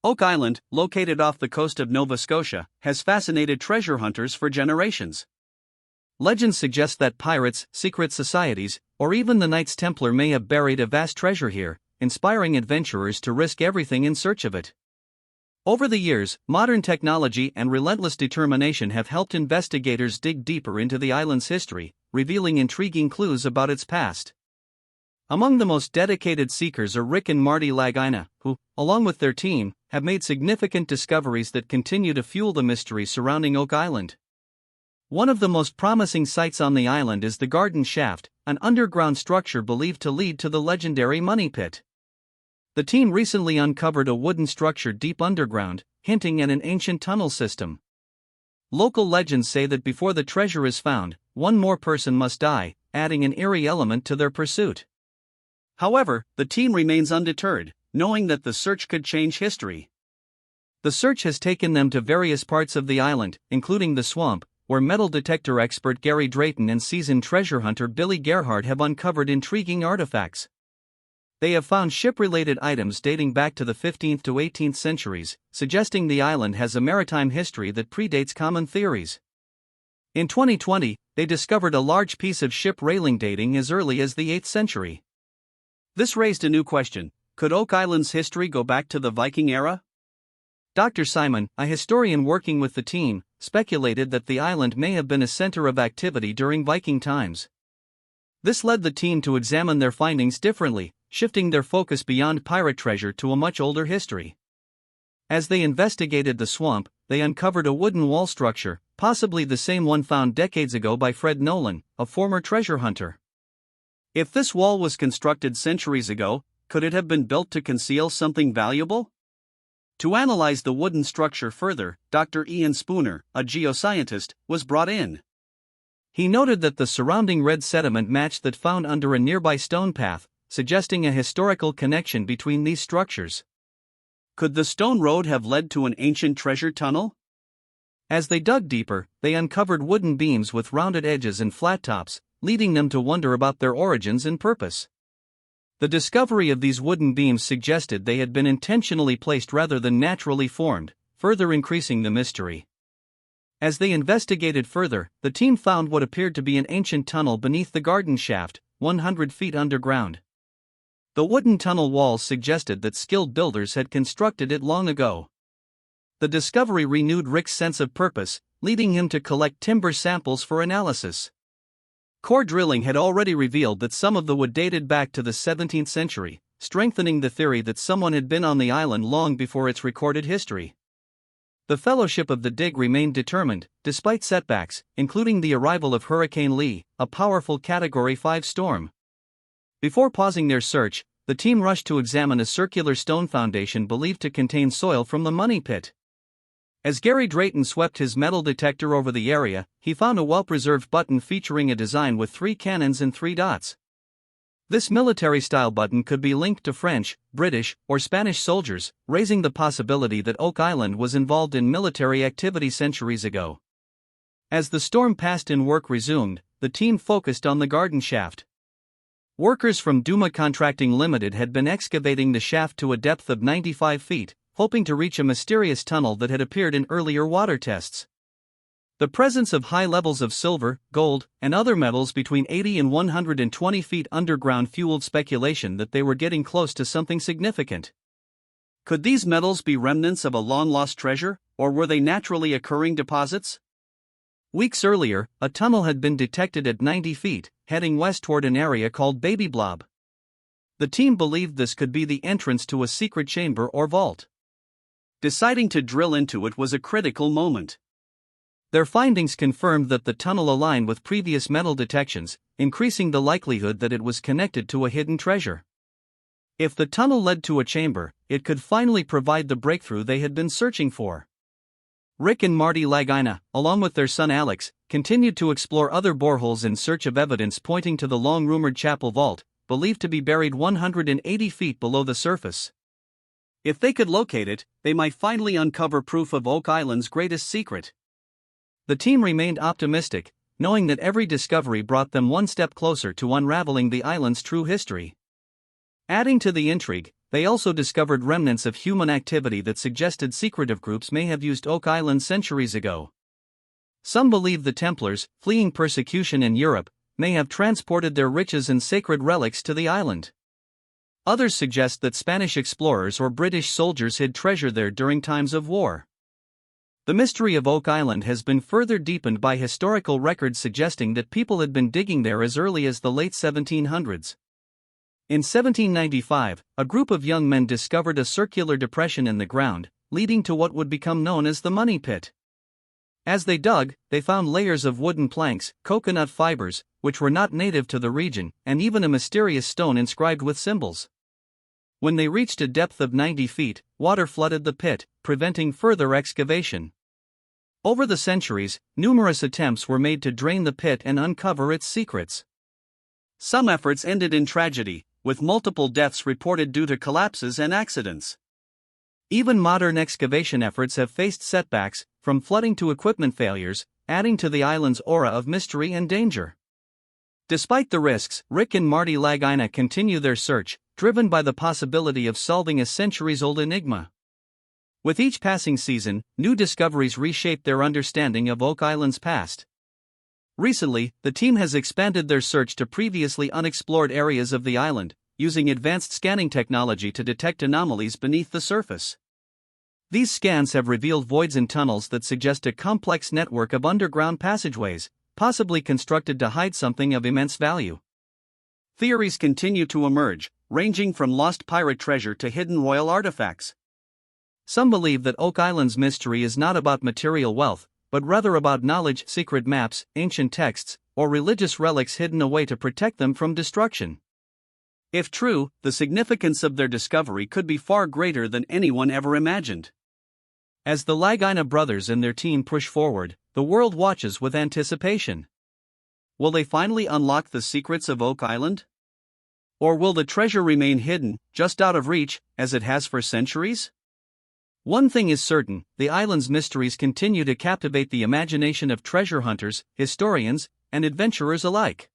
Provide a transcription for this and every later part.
Oak Island, located off the coast of Nova Scotia, has fascinated treasure hunters for generations. Legends suggest that pirates, secret societies, or even the Knights Templar may have buried a vast treasure here, inspiring adventurers to risk everything in search of it. Over the years, modern technology and relentless determination have helped investigators dig deeper into the island's history, revealing intriguing clues about its past. Among the most dedicated seekers are Rick and Marty Lagina, who, along with their team, have made significant discoveries that continue to fuel the mystery surrounding Oak Island. One of the most promising sites on the island is the Garden Shaft, an underground structure believed to lead to the legendary Money Pit. The team recently uncovered a wooden structure deep underground, hinting at an ancient tunnel system. Local legends say that before the treasure is found, one more person must die, adding an eerie element to their pursuit. However, the team remains undeterred, knowing that the search could change history. The search has taken them to various parts of the island, including the swamp, where metal detector expert Gary Drayton and seasoned treasure hunter Billy Gerhardt have uncovered intriguing artifacts. They have found ship-related items dating back to the 15th to 18th centuries, suggesting the island has a maritime history that predates common theories. In 2020, they discovered a large piece of ship railing dating as early as the 8th century. This raised a new question: could Oak Island's history go back to the Viking era? Dr. Simon, a historian working with the team, speculated that the island may have been a center of activity during Viking times. This led the team to examine their findings differently, shifting their focus beyond pirate treasure to a much older history. As they investigated the swamp, they uncovered a wooden wall structure, possibly the same one found decades ago by Fred Nolan, a former treasure hunter. If this wall was constructed centuries ago, could it have been built to conceal something valuable? To analyze the wooden structure further, Dr. Ian Spooner, a geoscientist, was brought in. He noted that the surrounding red sediment matched that found under a nearby stone path, suggesting a historical connection between these structures. Could the stone road have led to an ancient treasure tunnel? As they dug deeper, they uncovered wooden beams with rounded edges and flat tops, leading them to wonder about their origins and purpose. The discovery of these wooden beams suggested they had been intentionally placed rather than naturally formed, further increasing the mystery. As they investigated further, the team found what appeared to be an ancient tunnel beneath the garden shaft, 100 feet underground. The wooden tunnel walls suggested that skilled builders had constructed it long ago. The discovery renewed Rick's sense of purpose, leading him to collect timber samples for analysis. Core drilling had already revealed that some of the wood dated back to the 17th century, strengthening the theory that someone had been on the island long before its recorded history. The Fellowship of the Dig remained determined, despite setbacks, including the arrival of Hurricane Lee, a powerful Category 5 storm. Before pausing their search, the team rushed to examine a circular stone foundation believed to contain soil from the Money Pit. As Gary Drayton swept his metal detector over the area, he found a well-preserved button featuring a design with 3 cannons and 3 dots. This military-style button could be linked to French, British, or Spanish soldiers, raising the possibility that Oak Island was involved in military activity centuries ago. As the storm passed and work resumed, the team focused on the garden shaft. Workers from Duma Contracting Limited had been excavating the shaft to a depth of 95 feet, hoping to reach a mysterious tunnel that had appeared in earlier water tests. The presence of high levels of silver, gold, and other metals between 80 and 120 feet underground fueled speculation that they were getting close to something significant. Could these metals be remnants of a long-lost treasure, or were they naturally occurring deposits? Weeks earlier, a tunnel had been detected at 90 feet, heading west toward an area called Baby Blob. The team believed this could be the entrance to a secret chamber or vault. Deciding to drill into it was a critical moment. Their findings confirmed that the tunnel aligned with previous metal detections, increasing the likelihood that it was connected to a hidden treasure. If the tunnel led to a chamber, it could finally provide the breakthrough they had been searching for. Rick and Marty Lagina, along with their son Alex, continued to explore other boreholes in search of evidence pointing to the long-rumored chapel vault, believed to be buried 180 feet below the surface. If they could locate it, they might finally uncover proof of Oak Island's greatest secret. The team remained optimistic, knowing that every discovery brought them one step closer to unraveling the island's true history. Adding to the intrigue, they also discovered remnants of human activity that suggested secretive groups may have used Oak Island centuries ago. Some believe the Templars, fleeing persecution in Europe, may have transported their riches and sacred relics to the island. Others suggest that Spanish explorers or British soldiers hid treasure there during times of war. The mystery of Oak Island has been further deepened by historical records suggesting that people had been digging there as early as the late 1700s. In 1795, a group of young men discovered a circular depression in the ground, leading to what would become known as the Money Pit. As they dug, they found layers of wooden planks, coconut fibers, which were not native to the region, and even a mysterious stone inscribed with symbols. When they reached a depth of 90 feet, water flooded the pit, preventing further excavation. Over the centuries, numerous attempts were made to drain the pit and uncover its secrets. Some efforts ended in tragedy, with multiple deaths reported due to collapses and accidents. Even modern excavation efforts have faced setbacks, from flooding to equipment failures, adding to the island's aura of mystery and danger. Despite the risks, Rick and Marty Lagina continue their search, driven by the possibility of solving a centuries-old enigma. With each passing season, new discoveries reshape their understanding of Oak Island's past. Recently, the team has expanded their search to previously unexplored areas of the island, using advanced scanning technology to detect anomalies beneath the surface. These scans have revealed voids and tunnels that suggest a complex network of underground passageways, possibly constructed to hide something of immense value. Theories continue to emerge, ranging from lost pirate treasure to hidden royal artifacts. Some believe that Oak Island's mystery is not about material wealth, but rather about knowledge, secret maps, ancient texts, or religious relics hidden away to protect them from destruction. If true, the significance of their discovery could be far greater than anyone ever imagined. As the Lagina brothers and their team push forward, the world watches with anticipation. Will they finally unlock the secrets of Oak Island? Or will the treasure remain hidden, just out of reach, as it has for centuries? One thing is certain, the island's mysteries continue to captivate the imagination of treasure hunters, historians, and adventurers alike.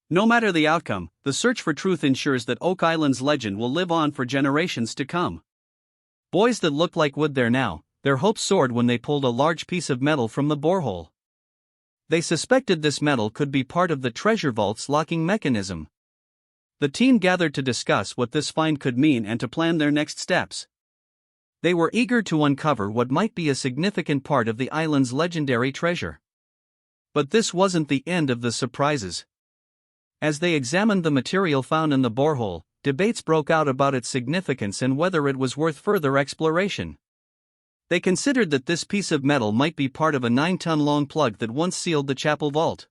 No matter the outcome, the search for truth ensures that Oak Island's legend will live on for generations to come. Boys that looked like wood there now, their hopes soared when they pulled a large piece of metal from the borehole. They suspected this metal could be part of the treasure vault's locking mechanism. The team gathered to discuss what this find could mean and to plan their next steps. They were eager to uncover what might be a significant part of the island's legendary treasure. But this wasn't the end of the surprises. As they examined the material found in the borehole, debates broke out about its significance and whether it was worth further exploration. They considered that this piece of metal might be part of a 9-ton-long plug that once sealed the chapel vault.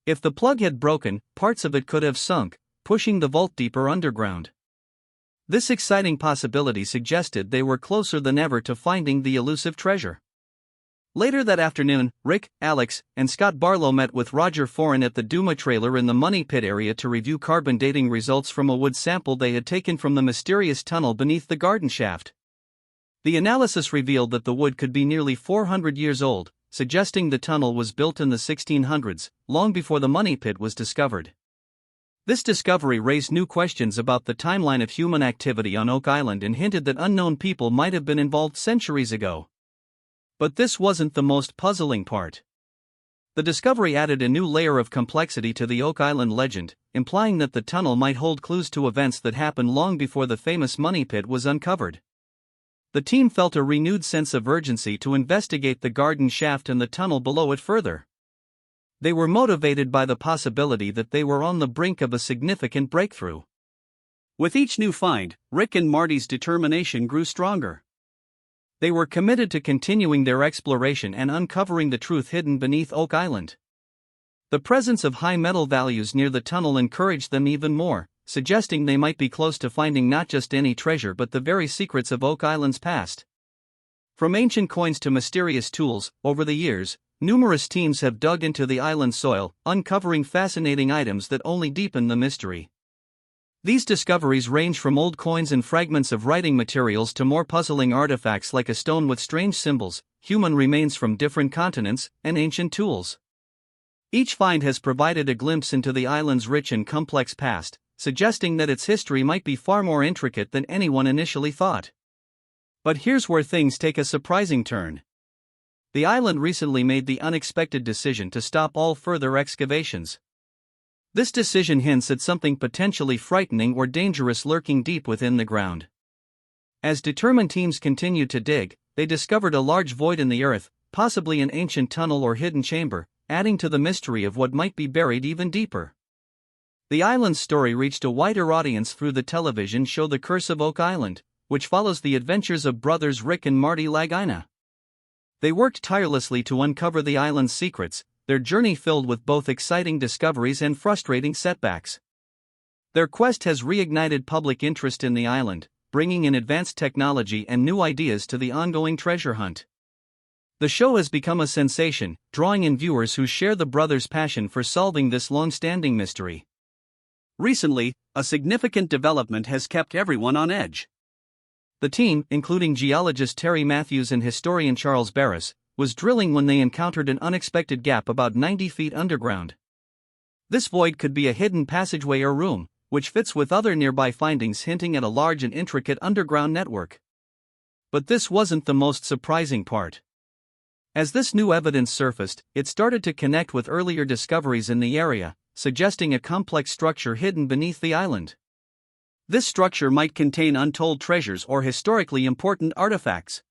If the plug had broken, parts of it could have sunk, pushing the vault deeper underground. This exciting possibility suggested they were closer than ever to finding the elusive treasure. Later that afternoon, Rick, Alex, and Scott Barlow met with Roger Foran at the Duma trailer in the Money Pit area to review carbon dating results from a wood sample they had taken from the mysterious tunnel beneath the garden shaft. The analysis revealed that the wood could be nearly 400 years old, suggesting the tunnel was built in the 1600s, long before the Money Pit was discovered. This discovery raised new questions about the timeline of human activity on Oak Island and hinted that unknown people might have been involved centuries ago. But this wasn't the most puzzling part. The discovery added a new layer of complexity to the Oak Island legend, implying that the tunnel might hold clues to events that happened long before the famous Money Pit was uncovered. The team felt a renewed sense of urgency to investigate the garden shaft and the tunnel below it further. They were motivated by the possibility that they were on the brink of a significant breakthrough. With each new find, Rick and Marty's determination grew stronger. They were committed to continuing their exploration and uncovering the truth hidden beneath Oak Island. The presence of high metal values near the tunnel encouraged them even more, suggesting they might be close to finding not just any treasure but the very secrets of Oak Island's past. From ancient coins to mysterious tools, over the years, numerous teams have dug into the island's soil, uncovering fascinating items that only deepen the mystery. These discoveries range from old coins and fragments of writing materials to more puzzling artifacts like a stone with strange symbols, human remains from different continents, and ancient tools. Each find has provided a glimpse into the island's rich and complex past, suggesting that its history might be far more intricate than anyone initially thought. But here's where things take a surprising turn. The island recently made the unexpected decision to stop all further excavations. This decision hints at something potentially frightening or dangerous lurking deep within the ground. As determined teams continued to dig, they discovered a large void in the earth, possibly an ancient tunnel or hidden chamber, adding to the mystery of what might be buried even deeper. The island's story reached a wider audience through the television show The Curse of Oak Island, which follows the adventures of brothers Rick and Marty Lagina. They worked tirelessly to uncover the island's secrets, their journey filled with both exciting discoveries and frustrating setbacks. Their quest has reignited public interest in the island, bringing in advanced technology and new ideas to the ongoing treasure hunt. The show has become a sensation, drawing in viewers who share the brothers' passion for solving this long-standing mystery. Recently, a significant development has kept everyone on edge. The team, including geologist Terry Matthews and historian Charles Barris, was drilling when they encountered an unexpected gap about 90 feet underground. This void could be a hidden passageway or room, which fits with other nearby findings hinting at a large and intricate underground network. But this wasn't the most surprising part. As this new evidence surfaced, it started to connect with earlier discoveries in the area, suggesting a complex structure hidden beneath the island. This structure might contain untold treasures or historically important artifacts.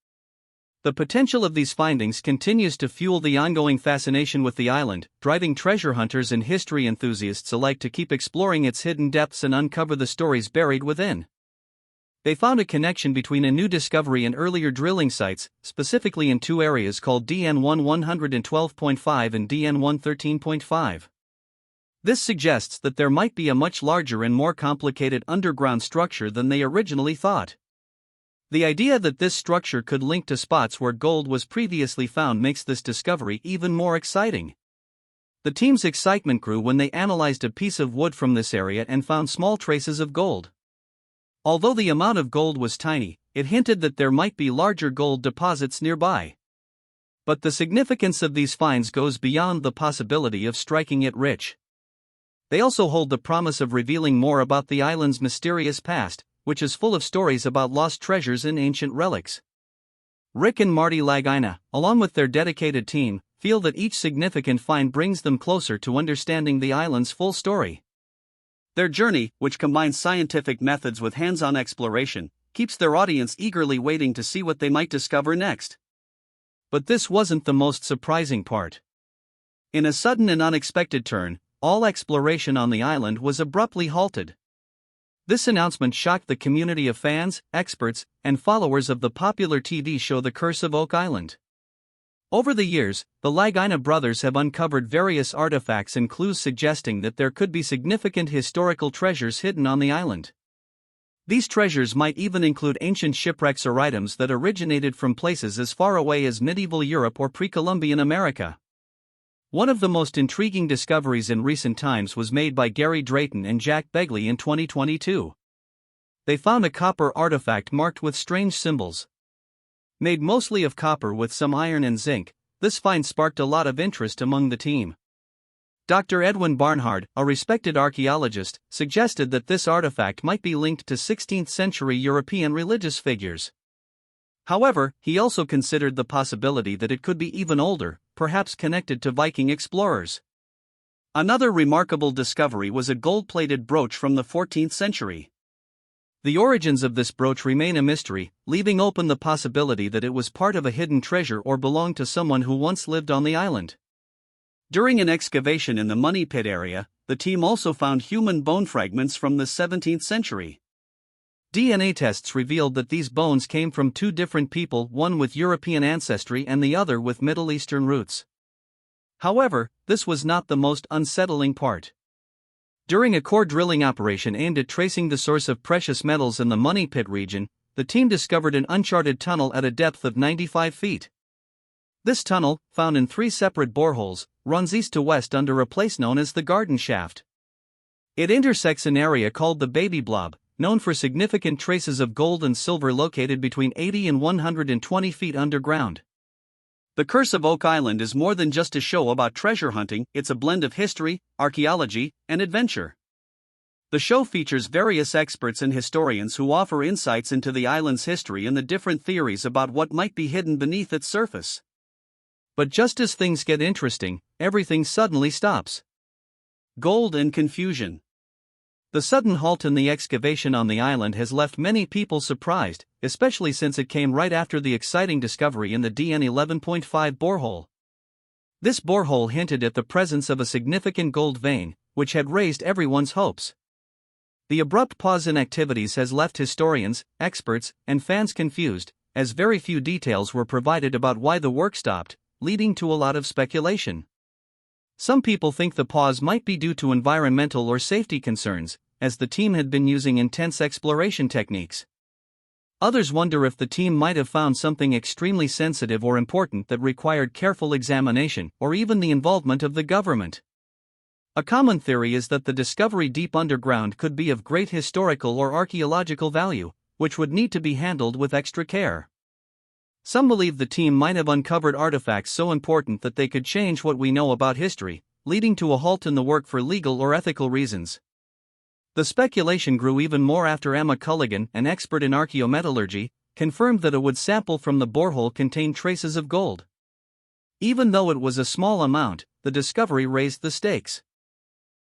The potential of these findings continues to fuel the ongoing fascination with the island, driving treasure hunters and history enthusiasts alike to keep exploring its hidden depths and uncover the stories buried within. They found a connection between a new discovery and earlier drilling sites, specifically in two areas called DN1 112.5 and DN1 113.5. This suggests that there might be a much larger and more complicated underground structure than they originally thought. The idea that this structure could link to spots where gold was previously found makes this discovery even more exciting. The team's excitement grew when they analyzed a piece of wood from this area and found small traces of gold. Although the amount of gold was tiny, it hinted that there might be larger gold deposits nearby. But the significance of these finds goes beyond the possibility of striking it rich. They also hold the promise of revealing more about the island's mysterious past, which is full of stories about lost treasures and ancient relics. Rick and Marty Lagina, along with their dedicated team, feel that each significant find brings them closer to understanding the island's full story. Their journey, which combines scientific methods with hands-on exploration, keeps their audience eagerly waiting to see what they might discover next. But this wasn't the most surprising part. In a sudden and unexpected turn, all exploration on the island was abruptly halted. This announcement shocked the community of fans, experts, and followers of the popular TV show The Curse of Oak Island. Over the years, the Lagina brothers have uncovered various artifacts and clues suggesting that there could be significant historical treasures hidden on the island. These treasures might even include ancient shipwrecks or items that originated from places as far away as medieval Europe or pre-Columbian America. One of the most intriguing discoveries in recent times was made by Gary Drayton and Jack Begley in 2022. They found a copper artifact marked with strange symbols. Made mostly of copper with some iron and zinc, this find sparked a lot of interest among the team. Dr. Edwin Barnhard, a respected archaeologist, suggested that this artifact might be linked to 16th-century European religious figures. However, he also considered the possibility that it could be even older, perhaps connected to Viking explorers. Another remarkable discovery was a gold-plated brooch from the 14th century. The origins of this brooch remain a mystery, leaving open the possibility that it was part of a hidden treasure or belonged to someone who once lived on the island. During an excavation in the Money Pit area, the team also found human bone fragments from the 17th century. DNA tests revealed that these bones came from two different people, one with European ancestry and the other with Middle Eastern roots. However, this was not the most unsettling part. During a core drilling operation aimed at tracing the source of precious metals in the Money Pit region, the team discovered an uncharted tunnel at a depth of 95 feet. This tunnel, found in 3 separate boreholes, runs east to west under a place known as the Garden Shaft. It intersects an area called the Baby Blob, known for significant traces of gold and silver located between 80 and 120 feet underground. The Curse of Oak Island is more than just a show about treasure hunting, it's a blend of history, archaeology, and adventure. The show features various experts and historians who offer insights into the island's history and the different theories about what might be hidden beneath its surface. But just as things get interesting, everything suddenly stops. Gold and confusion. The sudden halt in the excavation on the island has left many people surprised, especially since it came right after the exciting discovery in the DN 11.5 borehole. This borehole hinted at the presence of a significant gold vein, which had raised everyone's hopes. The abrupt pause in activities has left historians, experts, and fans confused, as very few details were provided about why the work stopped, leading to a lot of speculation. Some people think the pause might be due to environmental or safety concerns, as the team had been using intense exploration techniques. Others wonder if the team might have found something extremely sensitive or important that required careful examination or even the involvement of the government. A common theory is that the discovery deep underground could be of great historical or archaeological value, which would need to be handled with extra care. Some believe the team might have uncovered artifacts so important that they could change what we know about history, leading to a halt in the work for legal or ethical reasons. The speculation grew even more after Emma Culligan, an expert in archaeometallurgy, confirmed that a wood sample from the borehole contained traces of gold. Even though it was a small amount, the discovery raised the stakes.